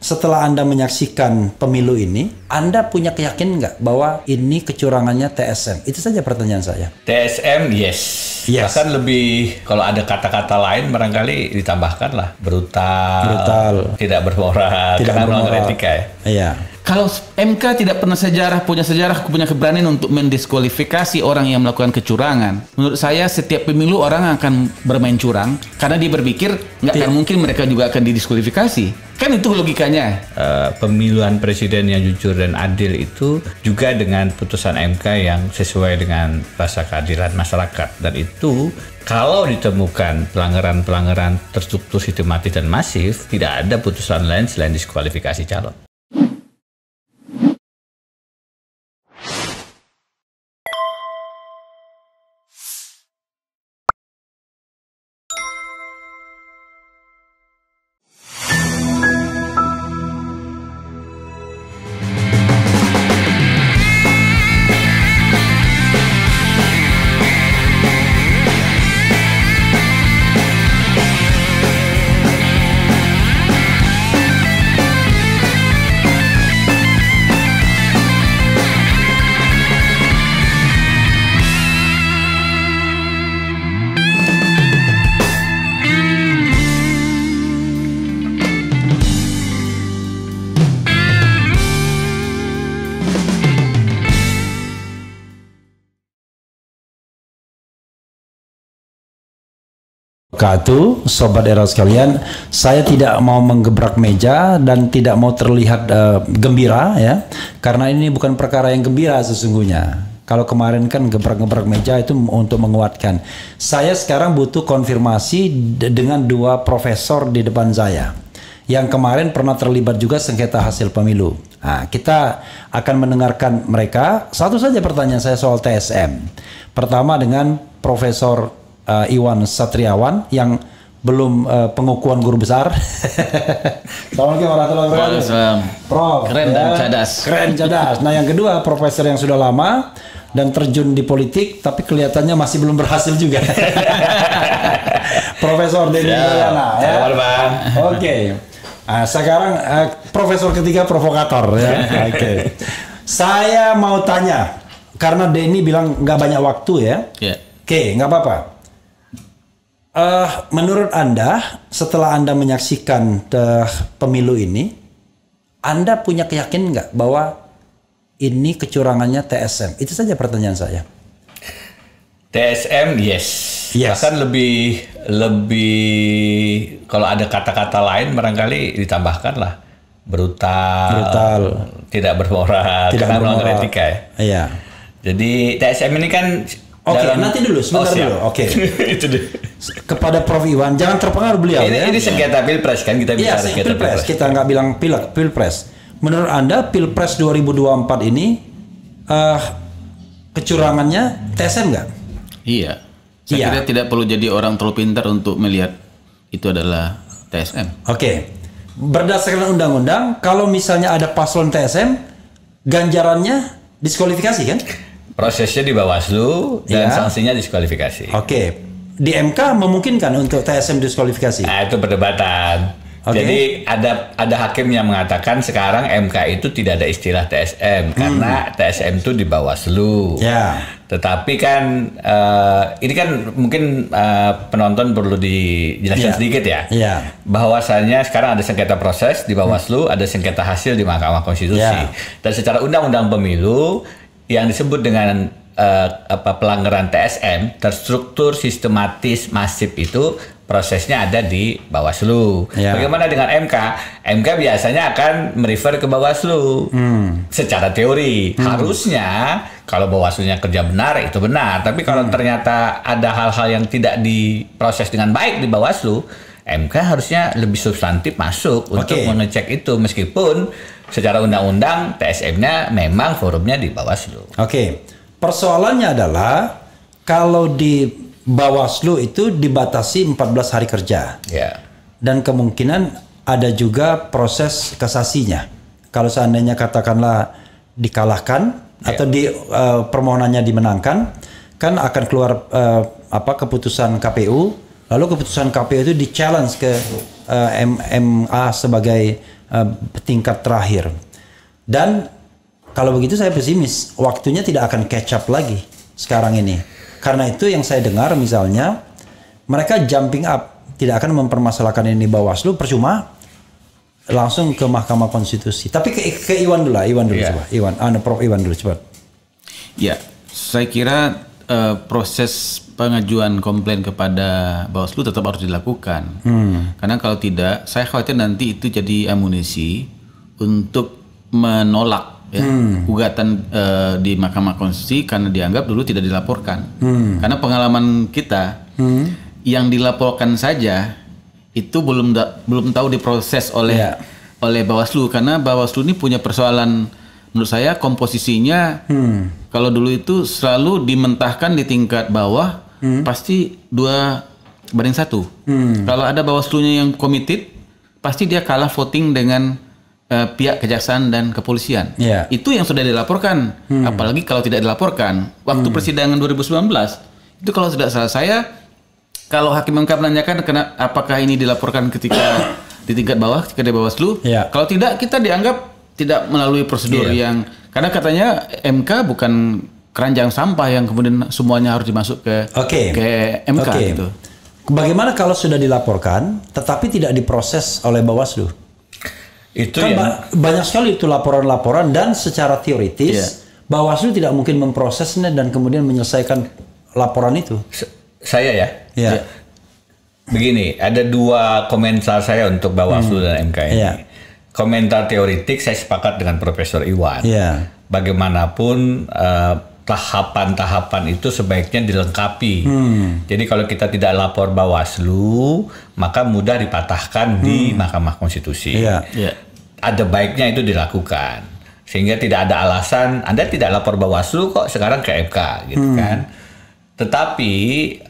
setelah Anda menyaksikan pemilu ini, Anda punya keyakinan nggak bahwa ini kecurangannya TSM? Itu saja pertanyaan saya. TSM, yes. Bahkan lebih, kalau ada kata-kata lain barangkali ditambahkan lah. Brutal. Tidak bermoral. Karena melanggar etika ya. Iya. Kalau MK tidak pernah punya keberanian untuk mendiskualifikasi orang yang melakukan kecurangan. Menurut saya setiap pemilu orang akan bermain curang karena dia berpikir nggak akan mungkin mereka juga akan didiskualifikasi. Kan itu logikanya. Pemilihan presiden yang jujur dan adil itu juga dengan putusan MK yang sesuai dengan rasa keadilan masyarakat. Dan itu kalau ditemukan pelanggaran-pelanggaran terstruktur, sistematis dan masif, tidak ada putusan lain selain diskualifikasi calon. Sobat Era sekalian, saya tidak mau menggebrak meja dan tidak mau terlihat gembira ya, karena ini bukan perkara yang gembira sesungguhnya. Kalau kemarin kan gebrak-gebrak meja itu untuk menguatkan. Saya sekarang butuh konfirmasi dengan dua profesor di depan saya yang kemarin pernah terlibat juga sengketa hasil pemilu. Nah, kita akan mendengarkan mereka. Satu saja pertanyaan saya soal TSM. Pertama dengan Profesor Iwan Satriawan yang belum pengukuhan guru besar. Assalamualaikum warahmatullahi wabarakatuh. Prof, keren dan cadas. Keren cadas. Nah, yang kedua profesor yang sudah lama dan terjun di politik tapi kelihatannya masih belum berhasil juga. Profesor Denny Mulyana. Ya. Oke. Nah, sekarang profesor ketiga provokator ya. Oke. Saya mau tanya karena Denny bilang nggak banyak waktu ya. Oke, nggak apa-apa. Menurut Anda, setelah Anda menyaksikan pemilu ini, Anda punya keyakinan nggak bahwa ini kecurangannya TSM? Itu saja pertanyaan saya. TSM, yes. Bahkan lebih kalau ada kata-kata lain barangkali ditambahkan lah. Brutal. Tidak bermoral. Karena melanggar etika ya. Iya. Jadi TSM ini kan nanti dulu, sebentar dulu. Oke. Itu dulu. Kepada Prof Iwan, jangan terpengaruh beliau. Ini sengketa pilpres kan, kita bicara sengketa pilpres. Kita nggak bilang pilpres. Menurut Anda pilpres 2024 ini kecurangannya TSM nggak? Iya. Saya kira tidak perlu jadi orang terlalu pintar untuk melihat itu adalah TSM. Oke. Berdasarkan undang-undang, kalau misalnya ada paslon TSM, ganjarannya diskualifikasi kan? Prosesnya di Bawaslu dan sanksinya diskualifikasi. Oke. Di MK memungkinkan untuk TSM diskualifikasi? Nah, itu perdebatan. Jadi ada hakim yang mengatakan sekarang MK itu tidak ada istilah TSM karena TSM itu di Bawaslu. Tetapi kan ini kan mungkin penonton perlu dijelaskan sedikit ya. Bahwasannya sekarang ada sengketa proses di Bawaslu, ada sengketa hasil di Mahkamah Konstitusi. Dan secara undang-undang pemilu yang disebut dengan pelanggaran TSM, terstruktur, sistematis, masif itu prosesnya ada di Bawaslu. Bagaimana dengan MK? MK biasanya akan merefer ke Bawaslu. Secara teori harusnya kalau Bawaslunya kerja benar itu benar. Tapi kalau ternyata ada hal-hal yang tidak diproses dengan baik di Bawaslu, MK harusnya lebih substantif masuk untuk mengecek itu, meskipun secara undang-undang TSM-nya memang forumnya di Bawaslu. Persoalannya adalah kalau di Bawaslu itu dibatasi 14 hari kerja. Dan kemungkinan ada juga proses kasasinya. Kalau seandainya katakanlah dikalahkan atau permohonannya dimenangkan, kan akan keluar keputusan KPU, lalu keputusan KPU itu di-challenge ke MA sebagai tingkat terakhir. Dan kalau begitu saya pesimis, waktunya tidak akan catch up lagi sekarang ini. Karena itu yang saya dengar misalnya mereka jumping up, tidak akan mempermasalahkan ini Bawaslu, percuma langsung ke Mahkamah Konstitusi. Tapi ke Iwan dulu lah, coba. Prof Iwan dulu coba. Ya, saya kira proses pengajuan komplain kepada Bawaslu tetap harus dilakukan. Karena kalau tidak, saya khawatir nanti itu jadi amunisi untuk menolak gugatan di Mahkamah Konstitusi karena dianggap dulu tidak dilaporkan. Karena pengalaman kita yang dilaporkan saja itu belum tahu diproses oleh Bawaslu, karena Bawaslu ini punya persoalan menurut saya komposisinya. Kalau dulu itu selalu dimentahkan di tingkat bawah pasti 2-1. Kalau ada Bawaslunya yang committed pasti dia kalah voting dengan pihak kejaksaan dan kepolisian. Itu yang sudah dilaporkan. Apalagi kalau tidak dilaporkan waktu persidangan 2019 itu, kalau tidak salah saya, kalau Hakim MK menanyakan apakah ini dilaporkan ketika di tingkat bawah, ketika di Bawaslu, kalau tidak kita dianggap tidak melalui prosedur yang, karena katanya MK bukan keranjang sampah yang kemudian semuanya harus dimasuk ke MK gitu. Bagaimana kalau sudah dilaporkan tetapi tidak diproses oleh Bawaslu? Itu kan banyak sekali itu laporan-laporan, dan secara teoritis Bawaslu tidak mungkin memprosesnya dan kemudian menyelesaikan laporan itu. Saya begini, ada 2 komentar saya untuk Bawaslu dan MK ini. Komentar teoritik saya sepakat dengan Profesor Iwan. Bagaimanapun tahapan-tahapan itu sebaiknya dilengkapi. Jadi kalau kita tidak lapor Bawaslu, maka mudah dipatahkan di Mahkamah Konstitusi. Ada baiknya itu dilakukan, sehingga tidak ada alasan Anda tidak lapor Bawaslu kok sekarang ke MK gitu kan. Tetapi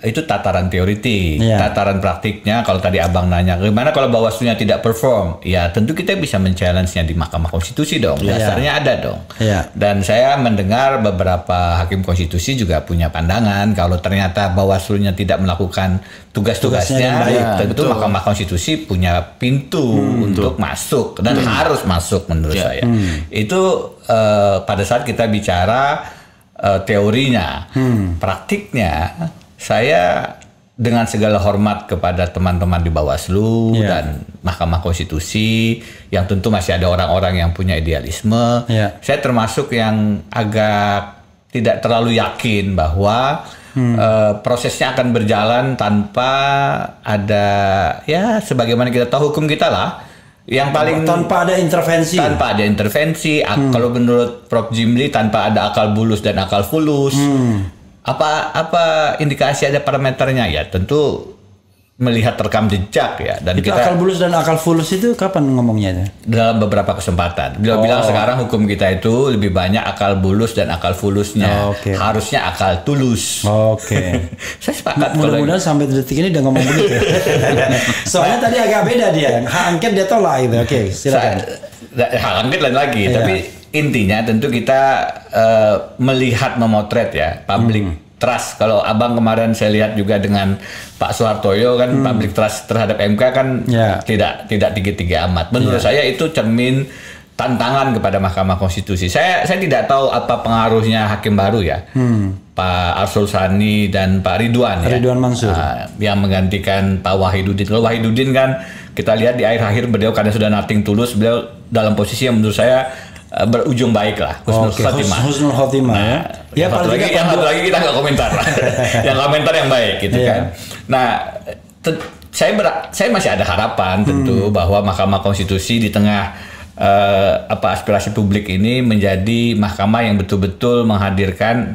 itu tataran teoritik, tataran praktiknya. Kalau tadi Abang nanya, gimana kalau Bawaslunya tidak perform? Ya tentu kita bisa men-challenge-nya di Mahkamah Konstitusi dong. Dasarnya ada dong. Dan saya mendengar beberapa hakim konstitusi juga punya pandangan kalau ternyata Bawaslunya tidak melakukan tugas-tugasnya, tentu Mahkamah Konstitusi punya pintu untuk masuk dan harus masuk menurut saya. Itu pada saat kita bicara teorinya. Praktiknya saya dengan segala hormat kepada teman-teman di Bawaslu dan Mahkamah Konstitusi yang tentu masih ada orang-orang yang punya idealisme, saya termasuk yang agak tidak terlalu yakin bahwa prosesnya akan berjalan tanpa ada, ya sebagaimana kita tahu hukum kita lah, yang paling tanpa ada intervensi. Kalau menurut Prof Jimli, tanpa ada akal bulus dan akal fulus. Apa indikasi ada parameternya? Ya tentu melihat rekam jejak ya. Dan itu akal bulus dan akal fulus itu kapan ngomongnya? Dalam beberapa kesempatan. Beliau bilang sekarang hukum kita itu lebih banyak akal bulus dan akal fulusnya. Harusnya akal tulus. Saya sepakat. Mudah-mudahan sampai detik ini udah ngomong begitu. Soalnya tadi agak beda dia. Hak angket dia tolak gitu. Silakan. Hak angket lain lagi. Tapi intinya tentu kita melihat, memotret ya public trust. Kalau Abang kemarin saya lihat juga dengan Pak Soehartoyo kan, public trust terhadap MK kan tidak tinggi-tinggi amat. Menurut saya itu cermin tantangan kepada Mahkamah Konstitusi. Saya tidak tahu apa pengaruhnya hakim baru ya, Pak Arsul Sani dan Pak Ridwan Mansur yang menggantikan Pak Wahidudin. Kalau Wahidudin kan kita lihat di akhir-akhir beliau karena sudah nothing tulus, beliau dalam posisi yang menurut saya berujung baik lah, husnul khotimah. Yang satu lagi kita nggak komentar lah. Yang komentar yang baik gitu kan. Nah, saya masih ada harapan tentu bahwa Mahkamah Konstitusi di tengah aspirasi publik ini menjadi mahkamah yang betul-betul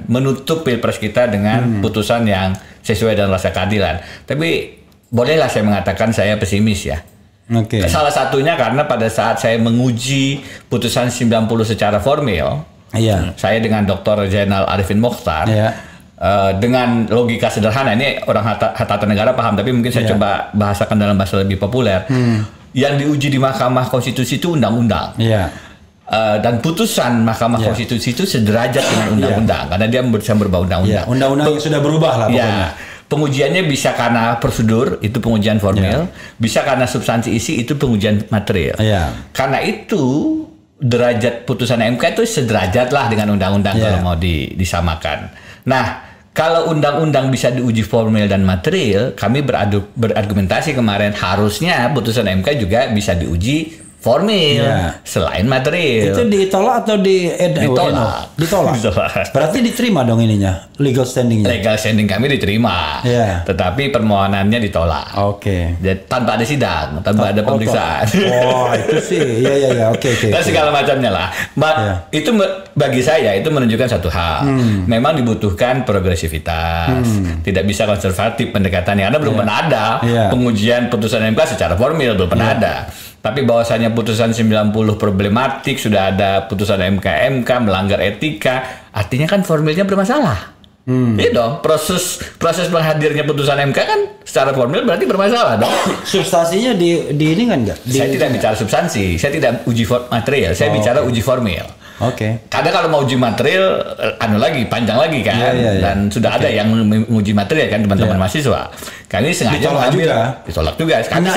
menutup pilpres kita dengan putusan yang sesuai dengan rasa keadilan. Tapi bolehlah saya mengatakan saya pesimis ya. Salah satunya karena pada saat saya menguji putusan 90 secara formil, saya dengan Dr. Zainal Arifin Mokhtar, dengan logika sederhana, ini orang tata negara paham, tapi mungkin saya coba bahasakan dalam bahasa lebih populer. Yang diuji di Mahkamah Konstitusi itu undang-undang. Dan putusan Mahkamah Konstitusi itu sederajat dengan undang-undang, karena dia bisa berubah undang-undang. Undang-undang yang sudah berubah lah pokoknya. pengujiannya bisa karena prosedur, itu pengujian formil, bisa karena substansi isi, itu pengujian material. Karena itu derajat putusan MK itu sederajat lah dengan undang-undang kalau mau disamakan. Nah, kalau undang-undang bisa diuji formil dan material, kami berargumentasi kemarin harusnya putusan MK juga bisa diuji formil selain material. Itu ditolak atau ditolak? Ditolak. Berarti diterima dong ininya, legal standingnya. Legal standing kami diterima, tetapi permohonannya ditolak. Tanpa ada sidang, tanpa ada pemeriksaan. Itu sih, ya, oke. Dan segala macamnya lah. Itu bagi saya itu menunjukkan satu hal. Memang dibutuhkan progresivitas, tidak bisa konservatif pendekatannya. Karena belum pernah ada pengujian putusan MK secara formil, belum pernah ada. Tapi bahwasanya putusan 90 problematik, sudah ada putusan MK melanggar etika, artinya kan formilnya bermasalah. Iya dong, proses menghadirnya putusan MK kan secara formil berarti bermasalah dong. Substansinya di ini kan enggak? Saya tidak bicara substansi, saya tidak uji material, saya bicara uji formil. Karena kalau mau uji material, panjang lagi kan, dan sudah ada yang menguji material kan teman-teman mahasiswa. Kami sengaja ditolak juga. Kami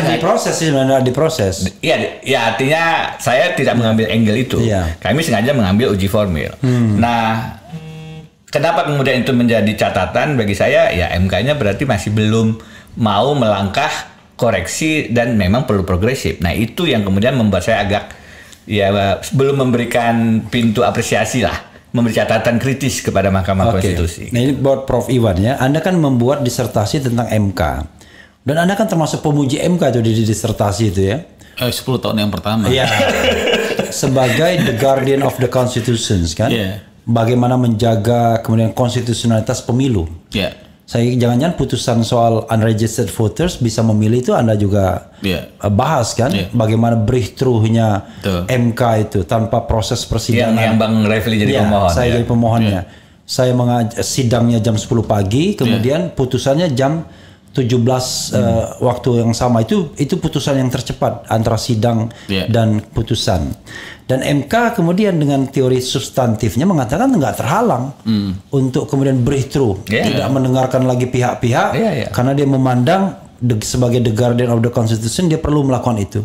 diproses. Iya, artinya saya tidak mengambil angle itu. Kami sengaja mengambil uji formil. Nah, kenapa kemudian itu menjadi catatan bagi saya? Ya MK-nya berarti masih belum mau melangkah koreksi dan memang perlu progresif. Nah, itu yang kemudian membuat saya agak belum memberikan pintu apresiasi lah, memberi catatan kritis kepada Mahkamah Konstitusi. Nah, ini buat Prof Iwan ya, Anda kan membuat disertasi tentang MK, dan Anda kan termasuk pemuji MK tuh di disertasi itu ya. 10 tahun yang pertama. Iya. Sebagai the guardian of the constitutions kan, bagaimana menjaga kemudian konstitusionalitas pemilu. Saya jangan-jangan putusan soal unregistered voters bisa memilih itu Anda juga bahas kan, bagaimana breakthrough-nya MK itu tanpa proses persidangan. Yang Bang Refli jadi pemohon. Saya jadi pemohonnya. Saya sidangnya jam 10 pagi, kemudian putusannya jam 17 waktu yang sama. Itu putusan yang tercepat antara sidang dan putusan. Dan MK kemudian dengan teori substantifnya mengatakan nggak terhalang untuk kemudian breakthrough, tidak mendengarkan lagi pihak-pihak, karena dia memandang sebagai the guardian of the constitution dia perlu melakukan itu.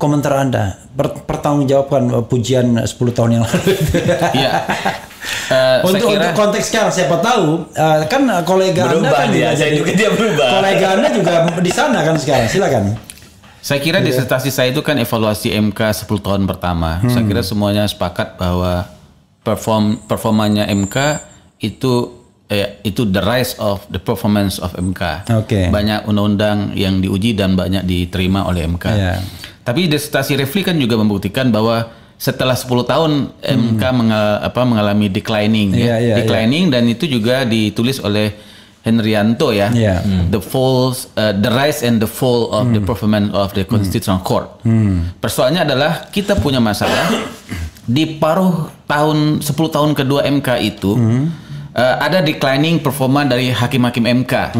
Komentar Anda, pertanggungjawabkan pujian 10 tahun yang lalu. Untuk konteks sekarang siapa tahu kan kolega berubah Anda kan dia berubah. Kolega Anda juga di sana kan sekarang, silakan. Saya kira disertasi saya itu kan evaluasi MK 10 tahun pertama. Saya kira semuanya sepakat bahwa performanya MK itu the rise of the performance of MK. Banyak undang-undang yang diuji dan banyak diterima oleh MK. Tapi disertasi Refli kan juga membuktikan bahwa setelah 10 tahun MK mengalami declining, dan itu juga ditulis oleh Henrianto the rise and the fall of the performance of the Constitutional Court. Persoalannya adalah kita punya masalah di paruh 10 tahun kedua MK itu ada declining performa dari hakim-hakim MK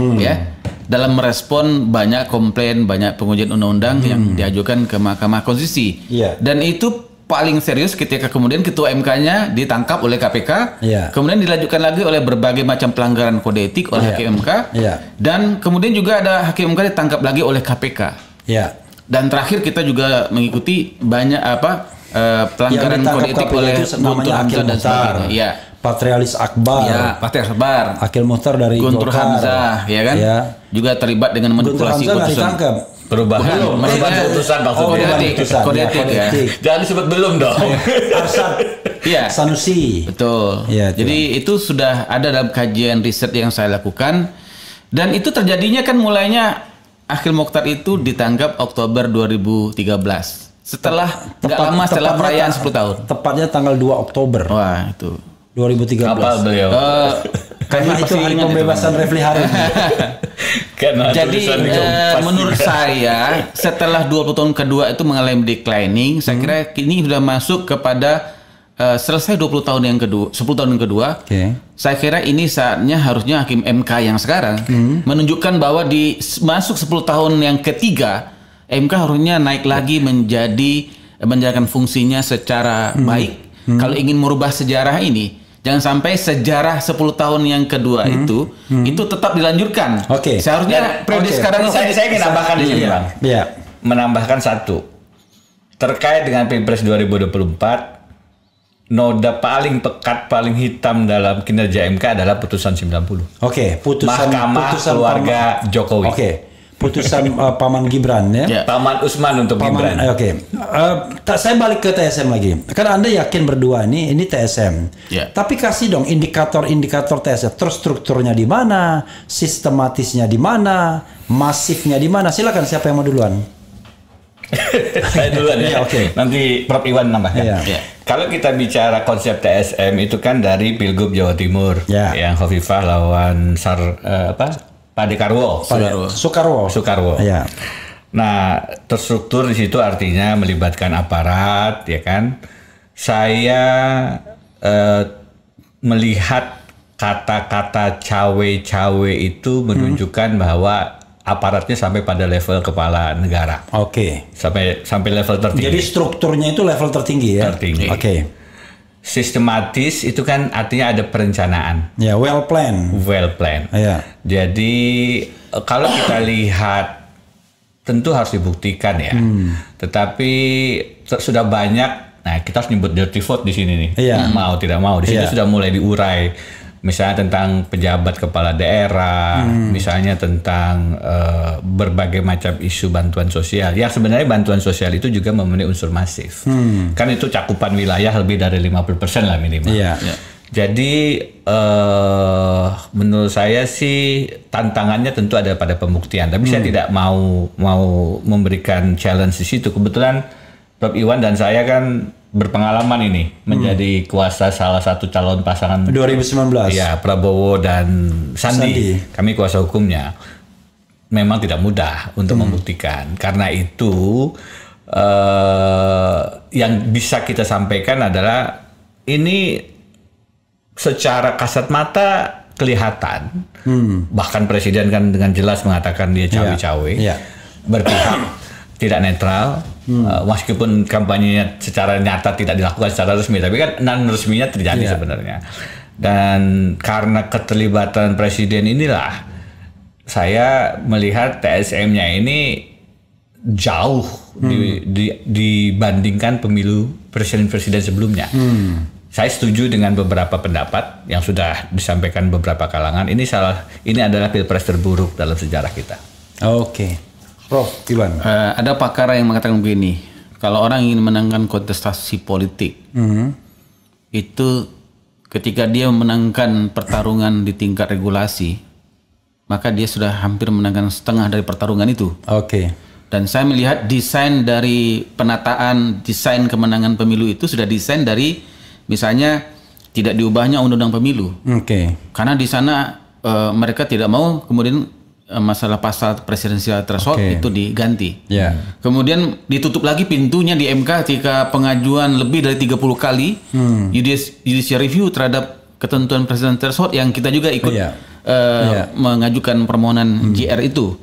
dalam merespon banyak komplain, banyak pengujian undang-undang yang diajukan ke Mahkamah Konstitusi. Dan itu paling serius ketika kemudian ketua MK-nya ditangkap oleh KPK, kemudian dilanjutkan lagi oleh berbagai macam pelanggaran kode etik oleh hakim MK, dan kemudian juga ada hakim MK ditangkap lagi oleh KPK. Dan terakhir kita juga mengikuti banyak pelanggaran kode etik oleh Guntur Hamzah dan sebagainya. Patrialis Akbar, Patrialis Akbar, Akil Muhtar dari Guntur Hamzah, kan? Juga terlibat dengan manipulasi putusan. Perubahan putusan maksudnya. Kode etik ya. Jangan disebut belum dong. Arsyad Sanusi. Betul. Jadi itu sudah ada dalam kajian riset yang saya lakukan, dan itu terjadinya kan mulainya Akil Muhtar itu ditangkap Oktober 2013. Setelah nggak lama setelah perayaan 10 tahun. Tepatnya tanggal 2 Oktober. Wah, itu 2013. Kapal beliau. Karena itu hari pembebasan Refli Harun. Jadi menurut saya setelah 20 tahun kedua itu mengalami declining, saya kira ini sudah masuk kepada selesai 20 tahun yang kedua, 10 tahun yang kedua. Saya kira ini saatnya harusnya hakim MK yang sekarang menunjukkan bahwa di masuk 10 tahun yang ketiga MK harusnya naik lagi menjalankan fungsinya secara baik. Kalau ingin merubah sejarah ini, jangan sampai sejarah 10 tahun yang kedua itu tetap dilanjutkan. Seharusnya periode sekarang saya ingin nambahkan di sini, Bang. Iya. Menambahkan satu. Terkait dengan Pilpres 2024, noda paling pekat, paling hitam dalam kinerja MK adalah putusan 90. Putusan Mahkamah Keluarga Jokowi. Putusan Paman Gibran ya. Paman Usman untuk Gibran. Saya balik ke TSM lagi. Karena Anda yakin berdua ini TSM. Tapi kasih dong indikator-indikator TSM. Terstrukturnya di mana, sistematisnya di mana, masifnya di mana. Silakan, siapa yang mau duluan? Saya duluan ya. Nanti Prof Iwan nambah ya. Kalau kita bicara konsep TSM itu kan dari Pilgub Jawa Timur yang Hovifah lawan Pak Dekarwo. Soekarwo. Ya. Nah, terstruktur di situ artinya melibatkan aparat, ya kan? Saya melihat kata-kata cawe-cawe itu menunjukkan bahwa aparatnya sampai pada level kepala negara. Sampai level tertinggi. Jadi strukturnya itu level tertinggi ya. Tertinggi. Sistematis itu kan artinya ada perencanaan. Well plan. Jadi kalau kita lihat tentu harus dibuktikan ya. Tetapi sudah banyak. Nah, kita harus nyebut dirty vote di sini nih. Mau tidak mau di situ sudah mulai diurai. Misalnya tentang pejabat kepala daerah, misalnya tentang berbagai macam isu bantuan sosial. Yang sebenarnya bantuan sosial itu juga memenuhi unsur masif. Kan itu cakupan wilayah lebih dari 50% lah minimal. Jadi menurut saya sih tantangannya tentu ada pada pembuktian. Tapi saya tidak mau memberikan challenge di situ. Kebetulan Prof Iwan dan saya kan berpengalaman ini menjadi kuasa salah satu calon pasangan 2019. Ya, Prabowo dan Sandi. Kami kuasa hukumnya. Memang tidak mudah untuk membuktikan. Karena itu yang bisa kita sampaikan adalah ini secara kasat mata kelihatan. Bahkan Presiden kan dengan jelas mengatakan dia cawe-cawe. Berpihak, tidak netral. Meskipun kampanyenya secara nyata tidak dilakukan secara resmi, tapi kan non resminya terjadi sebenarnya. Dan karena keterlibatan Presiden inilah saya melihat TSM-nya ini jauh dibandingkan pemilu presiden-presiden sebelumnya. Saya setuju dengan beberapa pendapat yang sudah disampaikan beberapa kalangan. Ini adalah pilpres terburuk dalam sejarah kita. Prof Iwan. Ada pakar yang mengatakan begini, kalau orang ingin menangkan kontestasi politik, itu ketika dia memenangkan pertarungan di tingkat regulasi, maka dia sudah hampir menangkan setengah dari pertarungan itu. Dan saya melihat desain dari penataan, desain kemenangan pemilu itu sudah desain dari misalnya tidak diubahnya undang-undang pemilu. Karena di sana mereka tidak mau kemudian masalah pasal presidensial threshold itu diganti. Kemudian ditutup lagi pintunya di MK ketika pengajuan lebih dari 30 kali judicial review terhadap ketentuan presidensial threshold yang kita juga ikut mengajukan permohonan JR itu.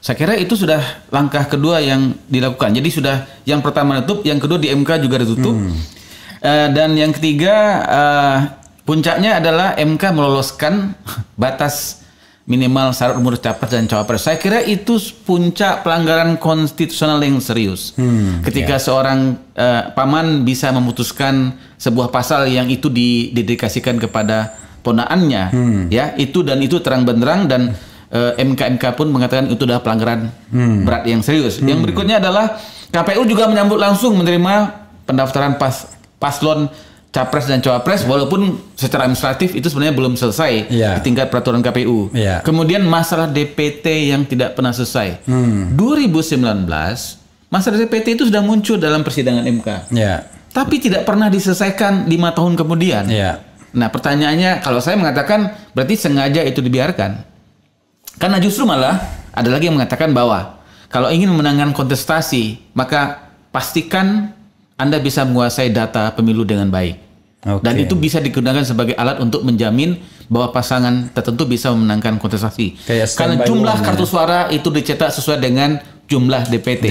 Saya kira itu sudah langkah kedua yang dilakukan. Jadi sudah yang pertama ditutup, yang kedua di MK juga ditutup. Dan yang ketiga puncaknya adalah MK meloloskan batas minimal syarat umur capres dan cawapres. Saya kira itu puncak pelanggaran konstitusional yang serius. Ketika seorang paman bisa memutuskan sebuah pasal yang itu didedikasikan kepada ponaannya, ya itu terang benderang dan MK pun mengatakan itu adalah pelanggaran berat yang serius. Yang berikutnya adalah KPU juga menyambut langsung menerima pendaftaran paslon capres dan cawapres walaupun secara administratif itu sebenarnya belum selesai di tingkat peraturan KPU. Kemudian masalah DPT yang tidak pernah selesai. 2019 masalah DPT itu sudah muncul dalam persidangan MK. Tapi tidak pernah diselesaikan 5 tahun kemudian. Nah, pertanyaannya kalau saya mengatakan berarti sengaja itu dibiarkan. Karena justru malah ada lagi yang mengatakan bahwa kalau ingin memenangkan kontestasi maka pastikan Anda bisa menguasai data pemilu dengan baik. Dan itu bisa digunakan sebagai alat untuk menjamin bahwa pasangan tertentu bisa memenangkan kontestasi. Karena jumlah kartu suara itu dicetak sesuai dengan jumlah DPT.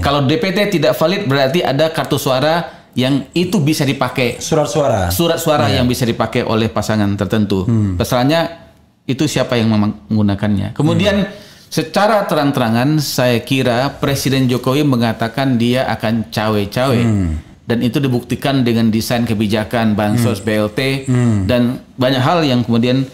Kalau DPT tidak valid berarti ada kartu suara yang itu bisa dipakai surat suara yang bisa dipakai oleh pasangan tertentu. Masalahnya itu siapa yang menggunakannya. Kemudian secara terang-terangan saya kira Presiden Jokowi mengatakan dia akan cawe-cawe. Dan itu dibuktikan dengan desain kebijakan bansos BLT dan banyak hal yang kemudian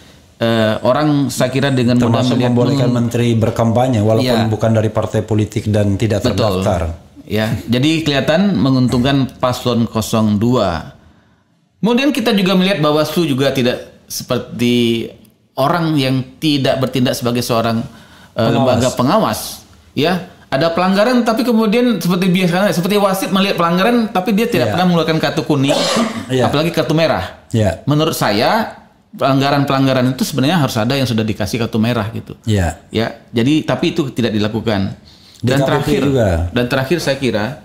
orang saya kira dengan mudah melihat membolehkan menteri berkampanye walaupun bukan dari partai politik dan tidak terdaftar. Ya, jadi kelihatan menguntungkan paslon 02. Kemudian kita juga melihat Bawaslu juga tidak seperti orang yang tidak bertindak sebagai seorang lembaga pengawas. Ya, ada pelanggaran tapi kemudian seperti biasa, seperti wasit melihat pelanggaran tapi dia tidak pernah mengeluarkan kartu kuning, apalagi kartu merah. Menurut saya pelanggaran-pelanggaran itu sebenarnya harus ada yang sudah dikasih kartu merah gitu. Ya, jadi tapi itu tidak dilakukan. Dan terakhir saya kira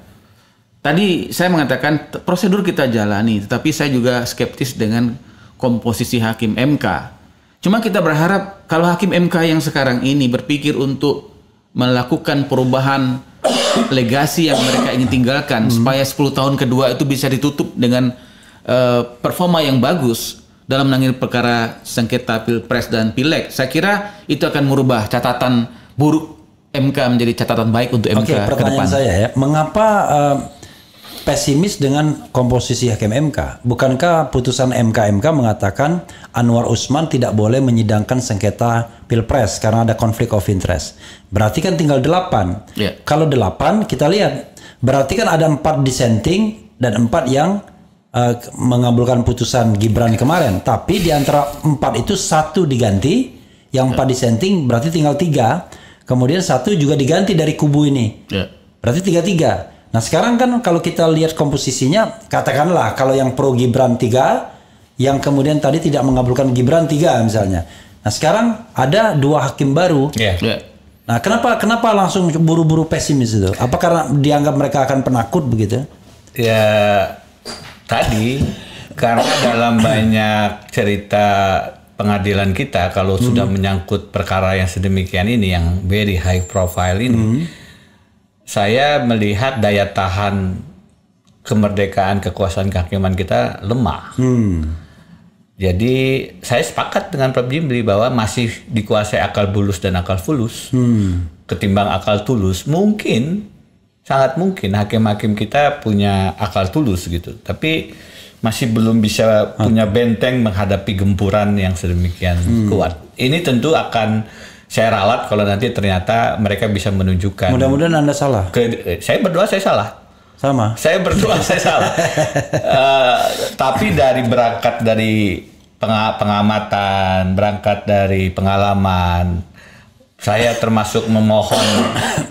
tadi saya mengatakan prosedur kita jalani, tetapi saya juga skeptis dengan komposisi hakim MK. Cuma kita berharap kalau hakim MK yang sekarang ini berpikir untuk melakukan perubahan legasi yang mereka ingin tinggalkan supaya 10 tahun kedua itu bisa ditutup dengan performa yang bagus dalam menangani perkara sengketa Pilpres dan Pileg. Saya kira itu akan merubah catatan buruk MK menjadi catatan baik untuk MK ke depan. Pertanyaan saya ya, mengapa pesimis dengan komposisi hakim MK? Bukankah putusan MK mengatakan Anwar Usman tidak boleh menyidangkan sengketa Pilpres karena ada konflik of interest? Berarti kan tinggal 8. Kalau 8 kita lihat, berarti kan ada 4 dissenting dan 4 yang mengabulkan putusan Gibran kemarin. Tapi di antara 4 itu 1 diganti, yang 4 dissenting berarti tinggal 3. Kemudian 1 juga diganti dari kubu ini. Berarti 3-3. Nah sekarang kan kalau kita lihat komposisinya, katakanlah kalau yang pro Gibran 3, yang kemudian tadi tidak mengabulkan Gibran 3 misalnya. Nah sekarang ada 2 hakim baru. Nah kenapa langsung buru-buru pesimis itu? Apa karena dianggap mereka akan penakut begitu? Ya tadi karena dalam banyak cerita pengadilan kita kalau sudah menyangkut perkara yang sedemikian ini, yang very high profile ini, saya melihat daya tahan kemerdekaan kekuasaan kehakiman kita lemah. Jadi saya sepakat dengan Prof. Jimli bahwa masih dikuasai akal bulus dan akal fulus ketimbang akal tulus. Mungkin, sangat mungkin hakim-hakim kita punya akal tulus gitu, tapi masih belum bisa punya benteng menghadapi gempuran yang sedemikian kuat. Ini tentu akan saya ralat kalau nanti ternyata mereka bisa menunjukkan. Mudah-mudahan Anda salah. Saya berdoa saya salah. Sama. Saya berdoa saya salah. Tapi berangkat dari pengamatan, berangkat dari pengalaman, saya termasuk memohon.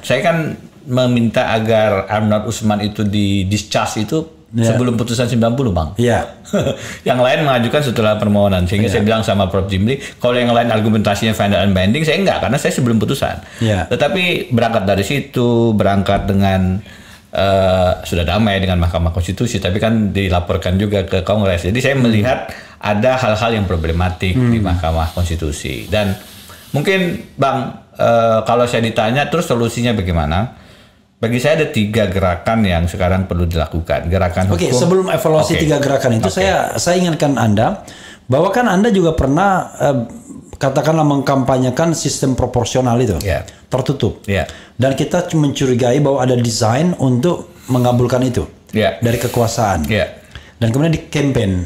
Saya kan meminta agar Anwar Usman itu di discharge itu sebelum putusan 90, Bang. Yang lain mengajukan setelah permohonan. Sehingga saya bilang sama Prof. Jimli, kalau yang lain argumentasinya final and binding, saya enggak, karena saya sebelum putusan. Tetapi berangkat dari situ, berangkat dengan sudah damai dengan Mahkamah Konstitusi, tapi kan dilaporkan juga ke Kongres. Jadi saya melihat ada hal-hal yang problematik di Mahkamah Konstitusi. Dan mungkin Bang, kalau saya ditanya terus solusinya bagaimana? Bagi saya ada 3 gerakan yang sekarang perlu dilakukan. Gerakan hukum. Sebelum evaluasi 3 gerakan itu, saya ingatkan Anda bahwa kan Anda juga pernah katakanlah mengkampanyekan sistem proporsional itu, tertutup. Dan kita mencurigai bahwa ada desain untuk mengabulkan itu dari kekuasaan. Dan kemudian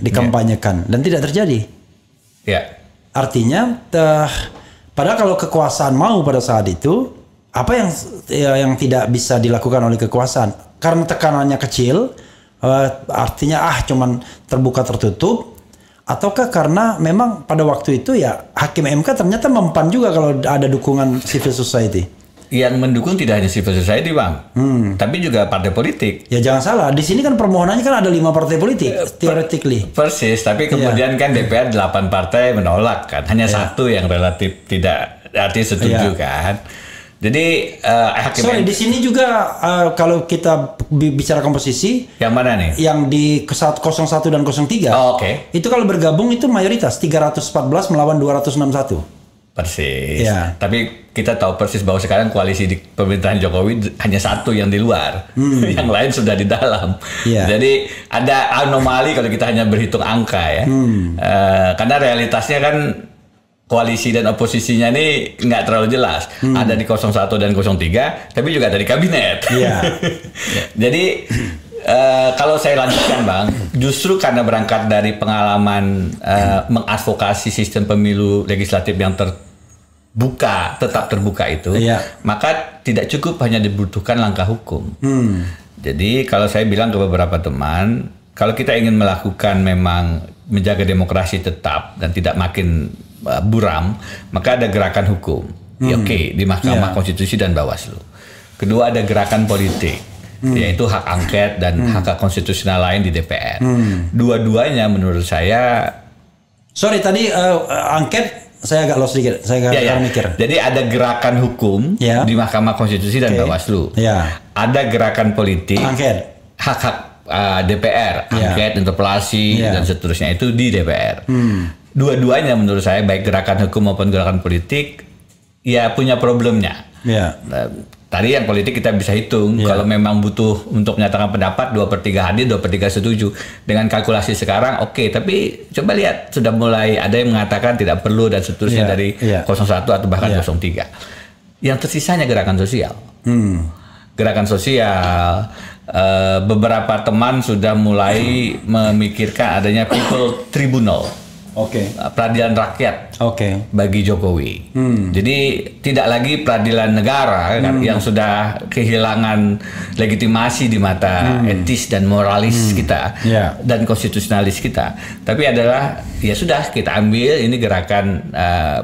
dikampanyekan dan tidak terjadi. Artinya, padahal kalau kekuasaan mau pada saat itu, apa yang tidak bisa dilakukan oleh kekuasaan karena tekanannya kecil, artinya cuman terbuka tertutup, ataukah karena memang pada waktu itu ya hakim MK ternyata mempan juga kalau ada dukungan civil society? Yang mendukung tidak hanya civil society, Bang, tapi juga partai politik. Ya jangan salah, di sini kan permohonannya kan ada 5 partai politik, theoretically. Persis, tapi kemudian kan DPR 8 partai menolak kan, hanya 1 yang relatif tidak artinya setuju kan. Jadi hakim di sini juga kalau kita bicara komposisi, yang mana nih? Yang di 01 dan 03. Oke. Itu kalau bergabung itu mayoritas 314 melawan 261. Persis. Ya. Tapi kita tahu persis bahwa sekarang koalisi di pemerintahan Jokowi hanya satu yang di luar, yang lain sudah di dalam. Ya. Jadi ada anomali kalau kita hanya berhitung angka ya. Karena realitasnya kan koalisi dan oposisinya ini nggak terlalu jelas. Ada di 01 dan 03, tapi juga ada di kabinet. Ya. Jadi kalau saya lanjutkan Bang, justru karena berangkat dari pengalaman mengadvokasi sistem pemilu legislatif yang tetap terbuka itu, maka tidak cukup hanya dibutuhkan langkah hukum. Jadi kalau saya bilang ke beberapa teman, kalau kita ingin melakukan memang menjaga demokrasi tetap dan tidak makin buram, maka ada gerakan hukum, di Mahkamah Konstitusi dan Bawaslu. Kedua ada gerakan politik, yaitu hak angket dan hak konstitusional lain di DPR. Dua-duanya menurut saya. Sorry tadi angket. Saya agak lost sedikit, saya agak mikir. Jadi ada gerakan hukum di Mahkamah Konstitusi dan Bawaslu. Ada gerakan politik, hak-hak DPR, angket, interpelasi dan seterusnya itu di DPR. Dua-duanya menurut saya baik gerakan hukum maupun gerakan politik ya punya problemnya. Tadi yang politik kita bisa hitung kalau memang butuh untuk menyatakan pendapat 2/3 hadir, 2/3 setuju. Dengan kalkulasi sekarang tapi coba lihat sudah mulai ada yang mengatakan tidak perlu dan seterusnya dari 01 atau bahkan 03. Yang tersisanya gerakan sosial. Gerakan sosial, beberapa teman sudah mulai memikirkan adanya people tribunal. Peradilan rakyat bagi Jokowi. Jadi tidak lagi peradilan negara yang sudah kehilangan legitimasi di mata etis dan moralis kita dan konstitusionalis kita. Tapi adalah ya sudah kita ambil ini gerakan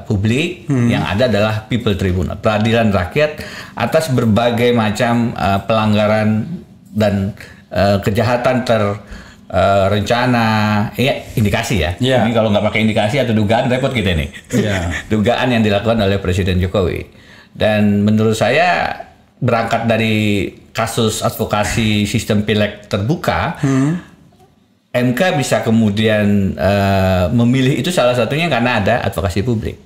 publik yang ada adalah people tribunal, peradilan rakyat atas berbagai macam pelanggaran dan kejahatan rencana, indikasi ya. Ini kalau nggak pakai indikasi atau dugaan repot kita nih. Dugaan yang dilakukan oleh Presiden Jokowi. Dan menurut saya berangkat dari kasus advokasi sistem pileg terbuka, MK bisa kemudian memilih itu salah satunya karena ada advokasi publik.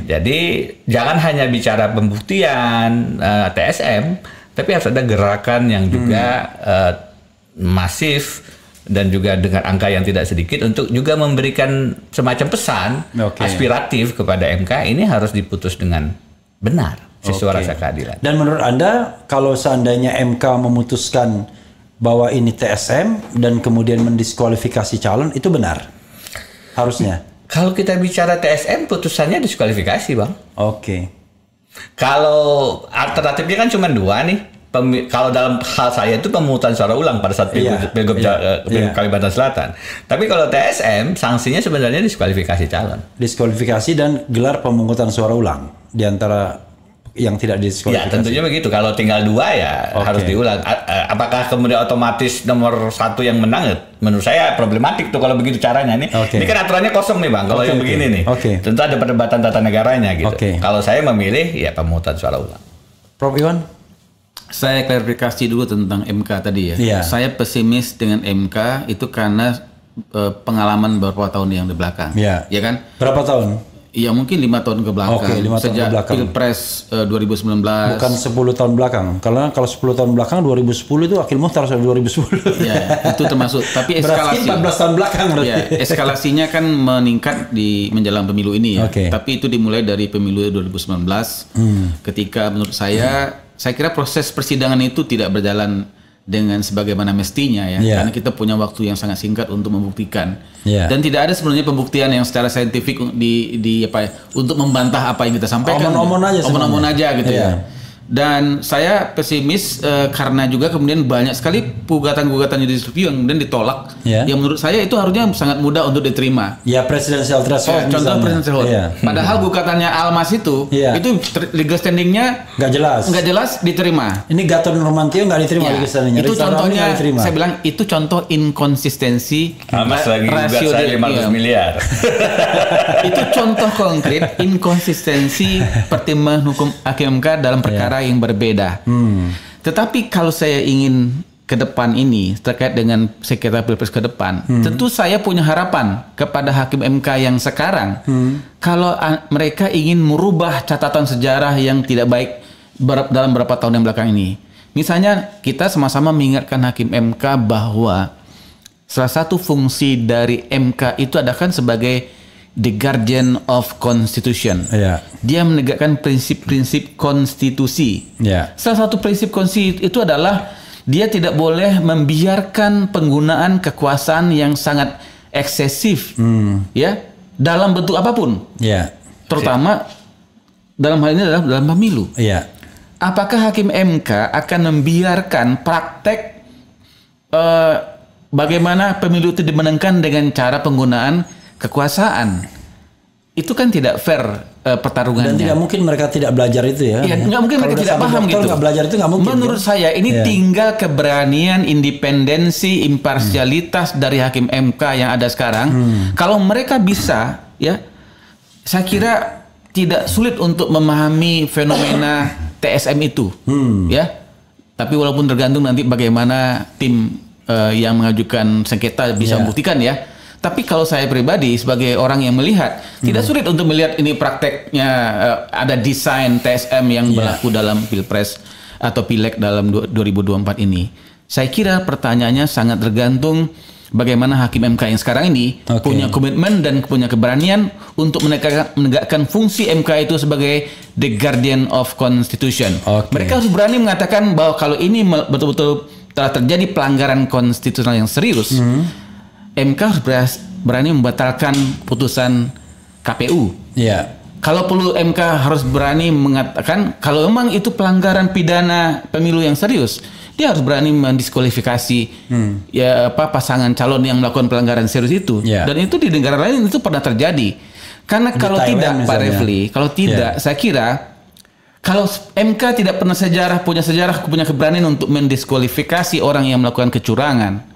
Jadi jangan hanya bicara pembuktian TSM, tapi harus ada gerakan yang juga masif dan juga dengan angka yang tidak sedikit untuk juga memberikan semacam pesan aspiratif kepada MK ini harus diputus dengan benar sesuai rasa keadilan. Dan menurut Anda kalau seandainya MK memutuskan bahwa ini TSM dan kemudian mendiskualifikasi calon itu benar? Harusnya. Kalau kita bicara TSM putusannya diskualifikasi Bang. Kalau alternatifnya kan cuma dua nih. Kalau dalam hal saya itu pemungutan suara ulang pada saat Pilgub Kalimantan Selatan. Tapi kalau TSM sanksinya sebenarnya diskualifikasi calon. Diskualifikasi dan gelar pemungutan suara ulang di antara yang tidak diskualifikasi. Ya tentunya begitu. Kalau tinggal dua ya harus diulang. Apakah kemudian otomatis nomor satu yang menang? Menurut saya problematik tuh kalau begitu caranya nih. Ini kan aturannya kosong nih Bang. Kalau yang begini nih, tentu ada perdebatan tata negaranya gitu. Kalau saya memilih ya pemungutan suara ulang. Prof Iwan? Saya klarifikasi dulu tentang MK tadi ya. Saya pesimis dengan MK itu karena pengalaman beberapa tahun yang di belakang. Ya kan? Berapa tahun? Ya mungkin 5 tahun ke belakang. 5 tahun sejak ke belakang. Pilpres 2019. Bukan 10 tahun belakang. Kalau 10 tahun belakang 2010 itu Akil Muhtar sudah 2010. Ya, itu termasuk. Tapi eskalasi. Berarti 14 tahun belakang berarti. Ya, eskalasinya kan meningkat di menjelang pemilu ini ya. Tapi itu dimulai dari pemilu 2019 ketika menurut saya kira proses persidangan itu tidak berjalan dengan sebagaimana mestinya ya. Karena kita punya waktu yang sangat singkat untuk membuktikan. Dan tidak ada sebenarnya pembuktian yang secara saintifik untuk membantah apa yang kita sampaikan. Omon-omon aja gitu ya. Dan saya pesimis karena juga kemudian banyak sekali gugatan-gugatan judicial review yang kemudian ditolak. Yang menurut saya itu harusnya sangat mudah untuk diterima. Ya presidential threshold. Contoh presidential threshold. Padahal gugatannya Almas itu legal standingnya nggak jelas diterima. Ini Gatot Nurmantio nggak diterima legal standingnya. Itu contohnya. Saya bilang itu contoh inkonsistensi. Almas lagi gugat saya 500 miliar. Itu contoh konkret inkonsistensi pertimbangan hukum hakim MK dalam perkara yang berbeda. Tetapi kalau saya ingin ke depan ini terkait dengan sengketa pilpres ke depan, tentu saya punya harapan kepada hakim MK yang sekarang kalau mereka ingin merubah catatan sejarah yang tidak baik dalam beberapa tahun yang belakang ini. Misalnya kita sama-sama mengingatkan hakim MK bahwa salah satu fungsi dari MK itu adalah kan sebagai the guardian of constitution. Dia menegakkan prinsip-prinsip konstitusi. Salah satu prinsip konstitusi itu adalah dia tidak boleh membiarkan penggunaan kekuasaan yang sangat eksesif, ya, dalam bentuk apapun, terutama dalam hal ini adalah dalam pemilu. Apakah hakim MK akan membiarkan praktek bagaimana pemilu itu dimenangkan dengan cara penggunaan kekuasaan? Itu kan tidak fair pertarungannya. Dan tidak mungkin mereka tidak belajar itu ya. Iya, nggak mungkin mereka tidak paham gitu. Nggak belajar itu nggak mungkin. Menurut saya ini tinggal keberanian, independensi, imparsialitas dari hakim MK yang ada sekarang. Kalau mereka bisa, ya, saya kira tidak sulit untuk memahami fenomena TSM itu, ya. Tapi walaupun tergantung nanti bagaimana tim yang mengajukan sengketa bisa membuktikan ya. Tapi kalau saya pribadi sebagai orang yang melihat, tidak sulit untuk melihat ini prakteknya ada desain TSM yang berlaku dalam Pilpres atau Pileg dalam 2024 ini. Saya kira pertanyaannya sangat tergantung bagaimana hakim MK yang sekarang ini punya komitmen dan punya keberanian untuk menegakkan fungsi MK itu sebagai the guardian of constitution. Mereka harus berani mengatakan bahwa kalau ini betul-betul telah terjadi pelanggaran konstitusional yang serius, MK harus berani membatalkan putusan KPU. Kalau perlu MK harus berani mengatakan kalau memang itu pelanggaran pidana pemilu yang serius, dia harus berani mendiskualifikasi pasangan calon yang melakukan pelanggaran serius itu. Dan itu di negara lain itu pernah terjadi. Karena kalau tidak, Pak Refli, kalau tidak, saya kira kalau MK tidak pernah punya keberanian untuk mendiskualifikasi orang yang melakukan kecurangan.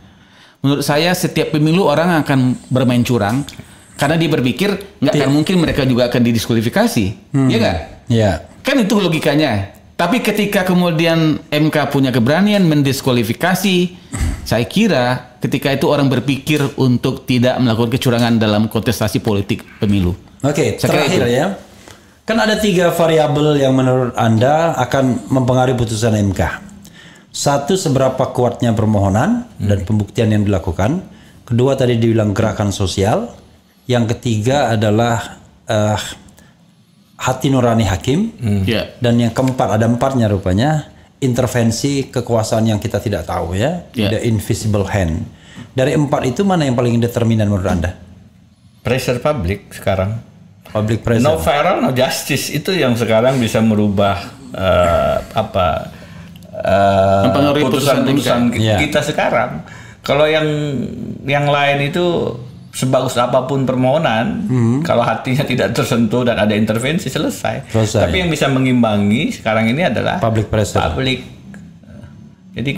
Menurut saya setiap pemilu orang akan bermain curang karena dia berpikir nggak akan mungkin mereka juga akan didiskualifikasi, ya nggak? Kan itu logikanya. Tapi ketika kemudian MK punya keberanian mendiskualifikasi, saya kira ketika itu orang berpikir untuk tidak melakukan kecurangan dalam kontestasi politik pemilu. Terakhir ya, kan ada 3 variabel yang menurut Anda akan mempengaruhi putusan MK. Satu, seberapa kuatnya permohonan dan pembuktian yang dilakukan. Kedua, tadi dibilang gerakan sosial. Yang ketiga adalah hati nurani hakim. Dan yang keempat, ada 4-nya rupanya, intervensi kekuasaan yang kita tidak tahu ya, the invisible hand. Dari 4 itu mana yang paling determinan menurut Anda? Pressure public sekarang. Public pressure. No fair, no justice itu yang sekarang bisa merubah putusan kita sekarang. Kalau yang lain itu sebagus apapun permohonan, kalau hatinya tidak tersentuh dan ada intervensi selesai. Tapi yang bisa mengimbangi sekarang ini adalah public pressure. Jadi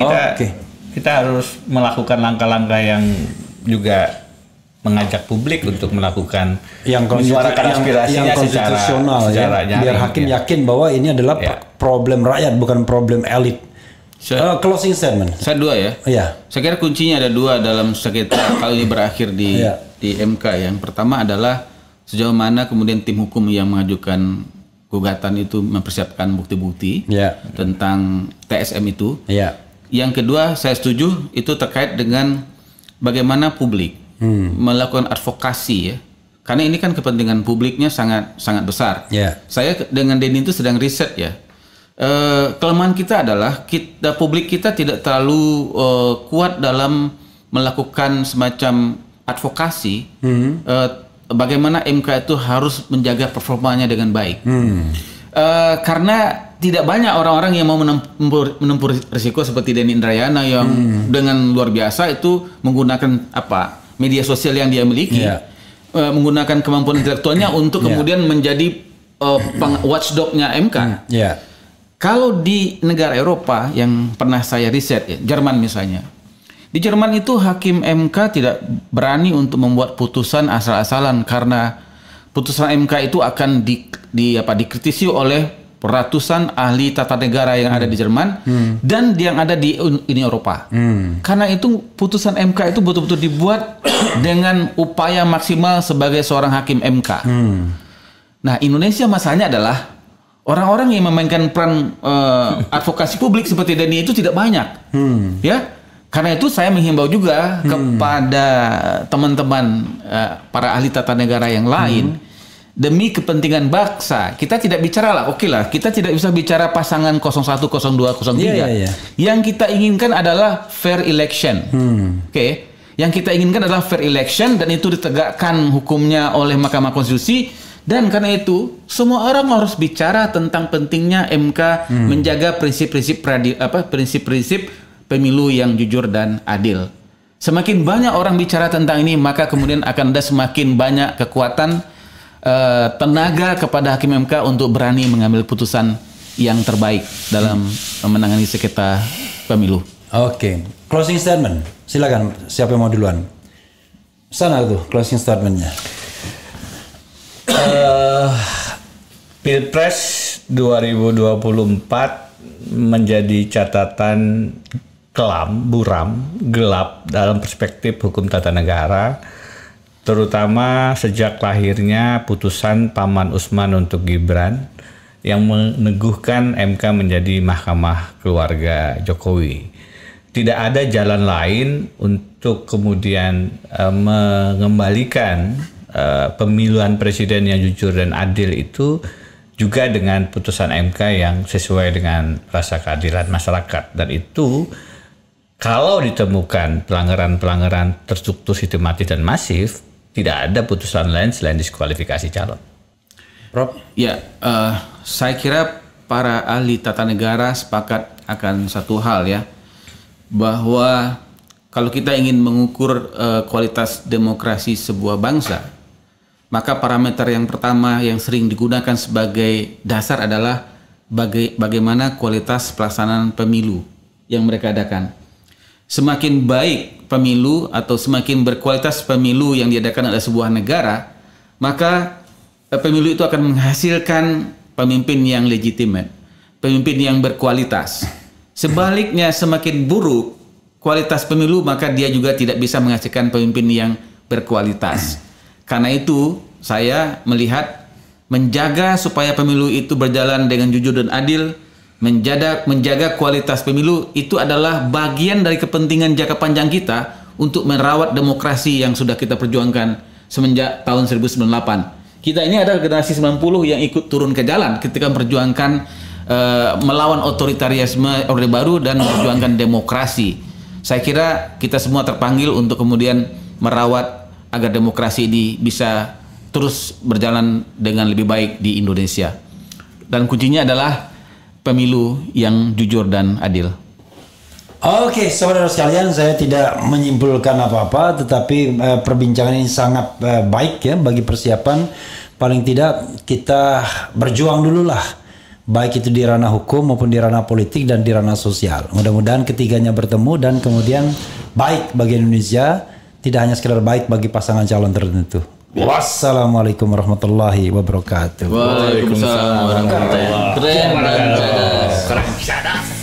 kita harus melakukan langkah-langkah yang juga mengajak publik untuk melakukan menyuarakan aspirasinya yang konstitusional secara nyaring, biar hakim yakin bahwa ini adalah problem rakyat bukan problem elit. Closing statement. Saya 2 ya. Saya kira kuncinya ada 2 dalam sengketa kalau ini berakhir di MK. Yang pertama adalah sejauh mana kemudian tim hukum yang mengajukan gugatan itu mempersiapkan bukti-bukti tentang TSM itu. Yang kedua, saya setuju itu terkait dengan bagaimana publik melakukan advokasi ya. Karena ini kan kepentingan publiknya sangat besar. Saya dengan Denny itu sedang riset ya. Kelemahan kita adalah publik kita tidak terlalu kuat dalam melakukan semacam advokasi bagaimana MK itu harus menjaga performanya dengan baik. Karena tidak banyak orang-orang yang mau menempuh risiko seperti Denny Indrayana yang dengan luar biasa itu menggunakan media sosial yang dia miliki, menggunakan kemampuan intelektualnya untuk kemudian menjadi watchdog-nya MK. Kalau di negara Eropa yang pernah saya riset ya, Jerman misalnya. Di Jerman itu hakim MK tidak berani untuk membuat putusan asal-asalan karena putusan MK itu akan dikritisi oleh ratusan ahli tata negara yang ada di Jerman dan yang ada di Uni Eropa. Karena itu putusan MK itu betul-betul dibuat dengan upaya maksimal sebagai seorang hakim MK. Nah, Indonesia masalahnya adalah orang-orang yang memainkan peran advokasi publik seperti Denny itu tidak banyak. Ya. Karena itu saya menghimbau juga kepada teman-teman para ahli tata negara yang lain, demi kepentingan bangsa, kita tidak bicara lah, oke lah, kita tidak bisa bicara pasangan 01, 02, 03. Yang kita inginkan adalah fair election. Oke. Yang kita inginkan adalah fair election dan itu ditegakkan hukumnya oleh Mahkamah Konstitusi. Dan karena itu semua orang harus bicara tentang pentingnya MK menjaga prinsip-prinsip pemilu yang jujur dan adil. Semakin banyak orang bicara tentang ini, maka kemudian akan ada semakin banyak kekuatan tenaga kepada hakim MK untuk berani mengambil putusan yang terbaik dalam menangani sengketa pemilu. Oke, closing statement. Silakan, siapa yang mau duluan? Sana tuh closing statementnya. Pilpres 2024 menjadi catatan kelam, buram, gelap dalam perspektif hukum tata negara, terutama sejak lahirnya putusan Paman Usman untuk Gibran yang meneguhkan MK menjadi mahkamah keluarga Jokowi. Tidak ada jalan lain untuk kemudian mengembalikan pemilihan presiden yang jujur dan adil itu juga dengan putusan MK yang sesuai dengan rasa keadilan masyarakat. Dan itu kalau ditemukan pelanggaran-pelanggaran terstruktur, sistematis dan masif, tidak ada putusan lain selain diskualifikasi calon. Prof? Ya, saya kira para ahli tata negara sepakat akan satu hal ya, bahwa kalau kita ingin mengukur kualitas demokrasi sebuah bangsa, maka parameter yang pertama yang sering digunakan sebagai dasar adalah bagaimana kualitas pelaksanaan pemilu yang mereka adakan. Semakin baik pemilu atau semakin berkualitas pemilu yang diadakan oleh sebuah negara, maka pemilu itu akan menghasilkan pemimpin yang legitimate, pemimpin yang berkualitas. Sebaliknya, semakin buruk kualitas pemilu, maka dia juga tidak bisa menghasilkan pemimpin yang berkualitas. Karena itu, saya melihat menjaga supaya pemilu itu berjalan dengan jujur dan adil, menjaga kualitas pemilu itu adalah bagian dari kepentingan jangka panjang kita untuk merawat demokrasi yang sudah kita perjuangkan semenjak tahun 1998. Kita ini adalah generasi 90 yang ikut turun ke jalan ketika memperjuangkan melawan otoritarianisme Orde Baru dan memperjuangkan demokrasi. Saya kira kita semua terpanggil untuk kemudian merawat agar demokrasi ini bisa terus berjalan dengan lebih baik di Indonesia. Dan kuncinya adalah pemilu yang jujur dan adil. Oke, saudara sekalian, saya tidak menyimpulkan apa-apa, tetapi perbincangan ini sangat baik ya bagi persiapan. Paling tidak kita berjuang dulu lah, baik itu di ranah hukum maupun di ranah politik dan di ranah sosial. Mudah-mudahan ketiganya bertemu dan kemudian baik bagi Indonesia, tidak hanya sekedar baik bagi pasangan calon tertentu. Wassalamualaikum warahmatullahi wabarakatuh. Waalaikumsalam warahmatullahi wabarakatuh. Keren.